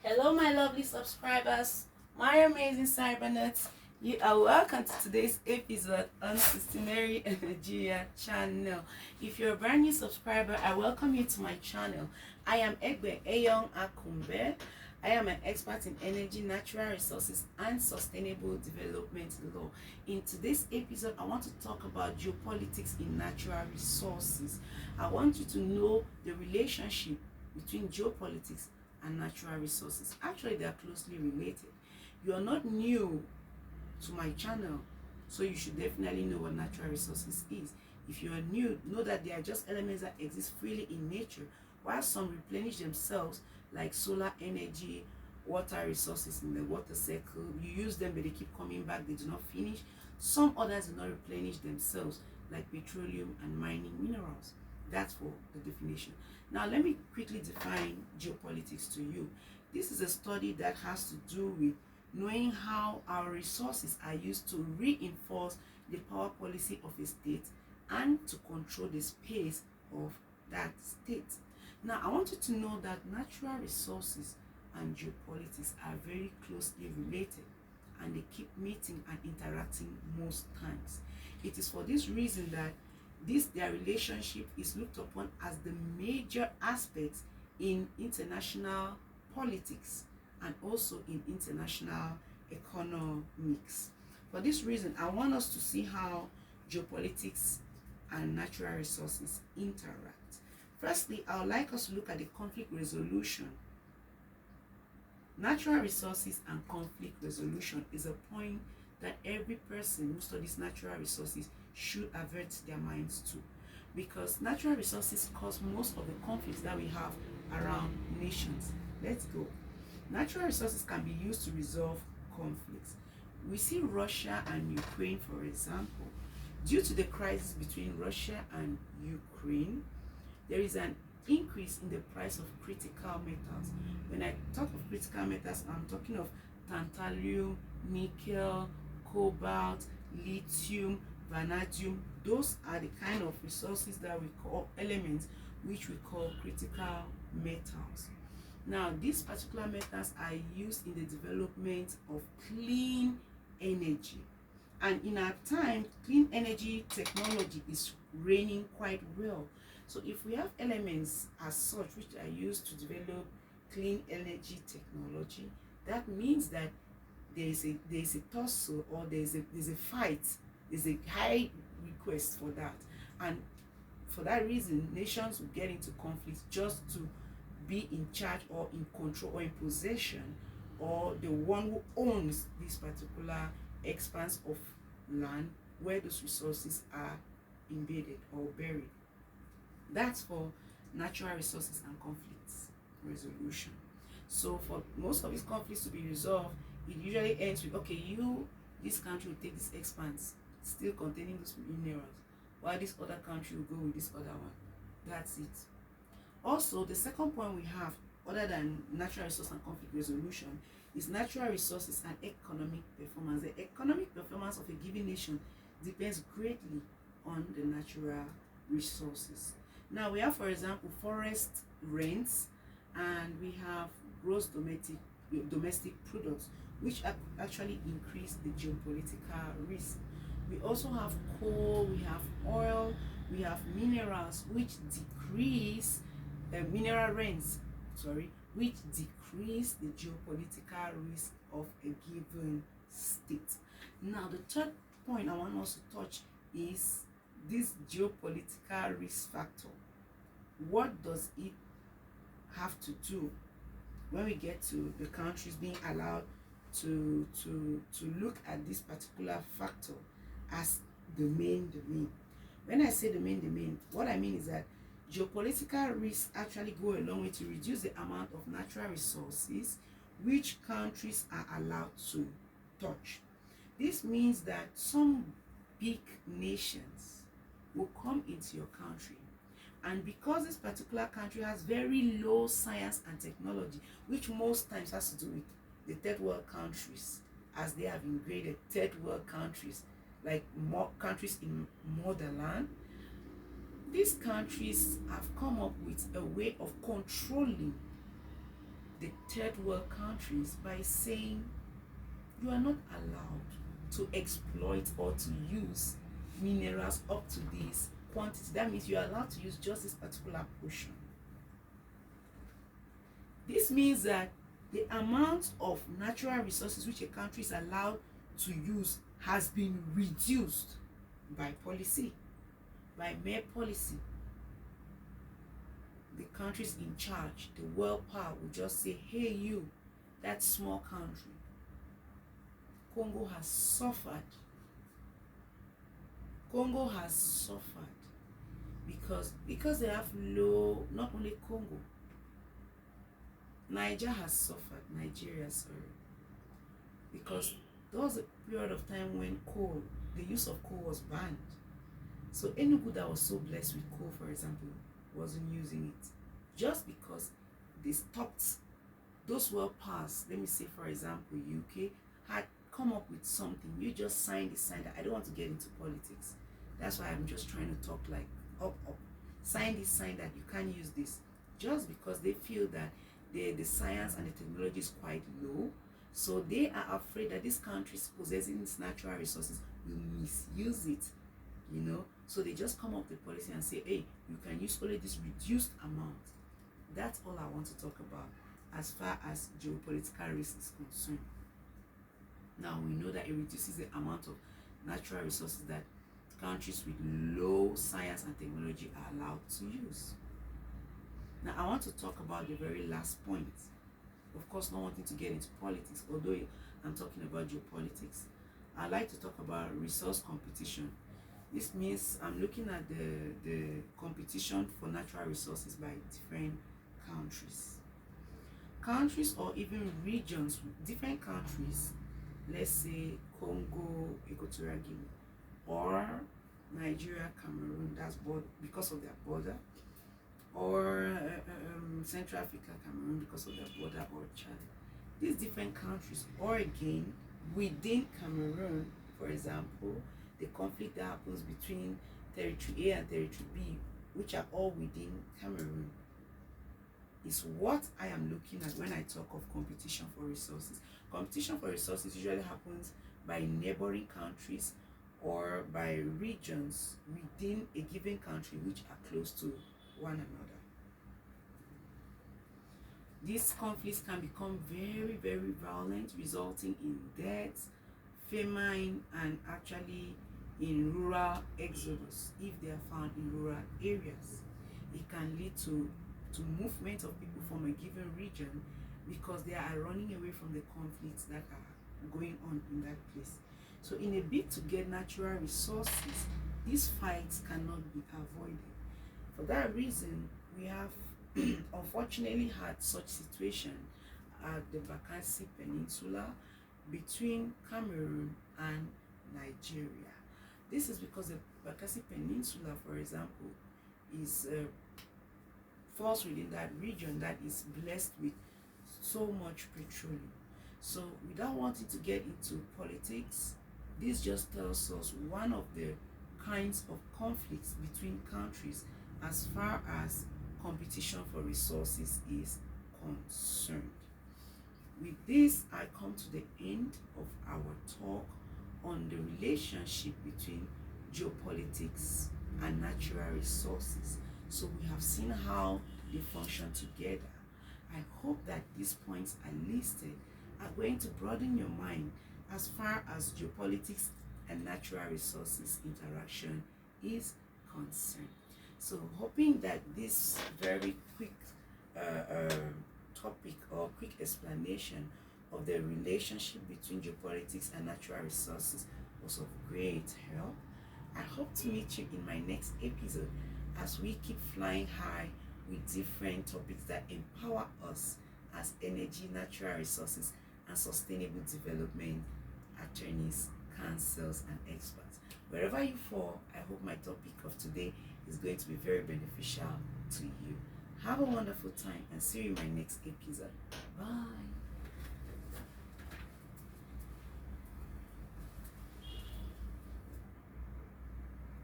Hello, my lovely subscribers, my amazing cybernets. You are welcome to today's episode on Systemary Nigeria channel. If you're a brand new subscriber, I welcome you to my channel. I am Egbe Eyong Akumbe. I am an expert in energy, natural resources, and sustainable development law. In today's episode, I want to talk about geopolitics in natural resources. I want you to know the relationship between geopolitics and natural resources. Actually, they are closely related. You are not new to my channel, so you should definitely know what natural resources is. If you are new, know that they are just elements that exist freely in nature, while some replenish themselves, like solar energy, water resources in the water cycle. You use them, but they keep coming back, they do not finish. Some others do not replenish themselves, like petroleum and mining minerals. That's for the definition. Now, let me quickly define geopolitics to you. This is a study that has to do with knowing how our resources are used to reinforce the power policy of a state and to control the space of that state. Now, I want you to know that natural resources and geopolitics are very closely related, and they keep meeting and interacting most times. It is for this reason that their relationship is looked upon as the major aspect in international politics and also in international economics. For this reason, I want us to see how geopolitics and natural resources interact. Firstly, I would like us to look at the conflict resolution. Natural resources and conflict resolution is a point that every person who studies natural resources should avert their minds to, because natural resources cause most of the conflicts that we have around nations. Let's go. Natural resources can be used to resolve conflicts. We see Russia and Ukraine, for example. Due to the crisis between Russia and Ukraine, there is an increase in the price of critical metals. When I talk of critical metals, I'm talking of tantalum, nickel, cobalt, lithium, vanadium. Those are the kind of resources that we call elements, which we call critical metals. Now, these particular metals are used in the development of clean energy. And in our time, clean energy technology is reigning quite well. So if we have elements as such which are used to develop clean energy technology, that means that there is a tussle, or there's a fight, there's a high request for that. And for that reason, nations will get into conflict just to be in charge or in control or in possession, or the one who owns this particular expanse of land where those resources are embedded or buried. That's for natural resources and conflicts resolution. So for most of these conflicts to be resolved, it usually ends with, okay, this country will take this expanse still containing those minerals, while this other country will go with this other one. That's it. Also, the second point we have, other than natural resource and conflict resolution, is natural resources and economic performance. The economic performance of a given nation depends greatly on the natural resources. Now, we have, for example, forest rents, and we have gross domestic products, which actually increase the geopolitical risk. We also have coal, we have oil, we have minerals, which decrease mineral rents, which decrease the geopolitical risk of a given state. Now, the third point I want us to touch is this geopolitical risk factor. What does it have to do when we get to the countries being allowed to look at this particular factor as the main? When I say the main, what I mean is that geopolitical risks actually go a long way to reduce the amount of natural resources which countries are allowed to touch. This means that some big nations will come into your country, and because this particular country has very low science and technology, which most times has to do with the third world countries, as they have been graded third world countries, like more countries in motherland, these countries have come up with a way of controlling the third world countries by saying you are not allowed to exploit or to use minerals up to this quantity. That means you are allowed to use just this particular portion. This means that the amount of natural resources which a country is allowed to use has been reduced by policy, by mere policy. The countries in charge, the world power, will just say, hey you, that small country, Congo has suffered. Congo has suffered because they have low, not only Congo, Nigeria has suffered, because there was a period of time when coal, the use of coal was banned. So Enugu that was so blessed with coal, for example, wasn't using it just because they stopped. Those world powers, let me say for example UK, had come up with something. You just sign that. I don't want to get into politics. That's why I'm just trying to talk like up. Sign that you can't use this. Just because they feel that the science and the technology is quite low. So they are afraid that this country possessing its natural resources will misuse it. So they just come up with a policy and say, hey, you can use only this reduced amount. That's all I want to talk about as far as geopolitical risk is concerned. Now we know that it reduces the amount of natural resources that countries with low science and technology are allowed to use. Now I want to talk about the very last point. Of course, not wanting to get into politics, although I'm talking about geopolitics. I like to talk about resource competition. This means I'm looking at the competition for natural resources by different countries. Countries or even regions, different countries, let's say Congo, Equatorial Guinea, or Nigeria, Cameroon, that's because of their border, or Central Africa, Cameroon, because of their border, or Chad. These different countries, or again, within Cameroon, for example, the conflict that happens between Territory A and Territory B, which are all within Cameroon, is what I am looking at when I talk of competition for resources. Competition for resources usually happens by neighboring countries or by regions within a given country which are close to one another. These conflicts can become very, very violent, resulting in deaths, famine, and actually in rural exodus if they are found in rural areas. It can lead to movement of people from a given region because they are running away from the conflicts that are going on in that place. So in a bid to get natural resources, these fights cannot be avoided. For that reason, we have unfortunately had such situation at the Bakassi Peninsula between Cameroon and Nigeria. This is because the Bakassi Peninsula, for example, is falls within that region that is blessed with so much petroleum. So without wanting to get into politics, this just tells us one of the kinds of conflicts between countries as far as competition for resources is concerned. With this, I come to the end of our talk on the relationship between geopolitics and natural resources. So we have seen how they function together. I hope that these points I listed are going to broaden your mind as far as geopolitics and natural resources interaction is concerned. So hoping that this very quick topic or quick explanation of the relationship between geopolitics and natural resources was of great help. I hope to meet you in my next episode as we keep flying high with different topics that empower us as energy, natural resources, and sustainable development attorneys, counsels, and experts. Wherever you fall, I hope my topic of today is going to be very beneficial to you. Have a wonderful time and see you in my next episode. Bye.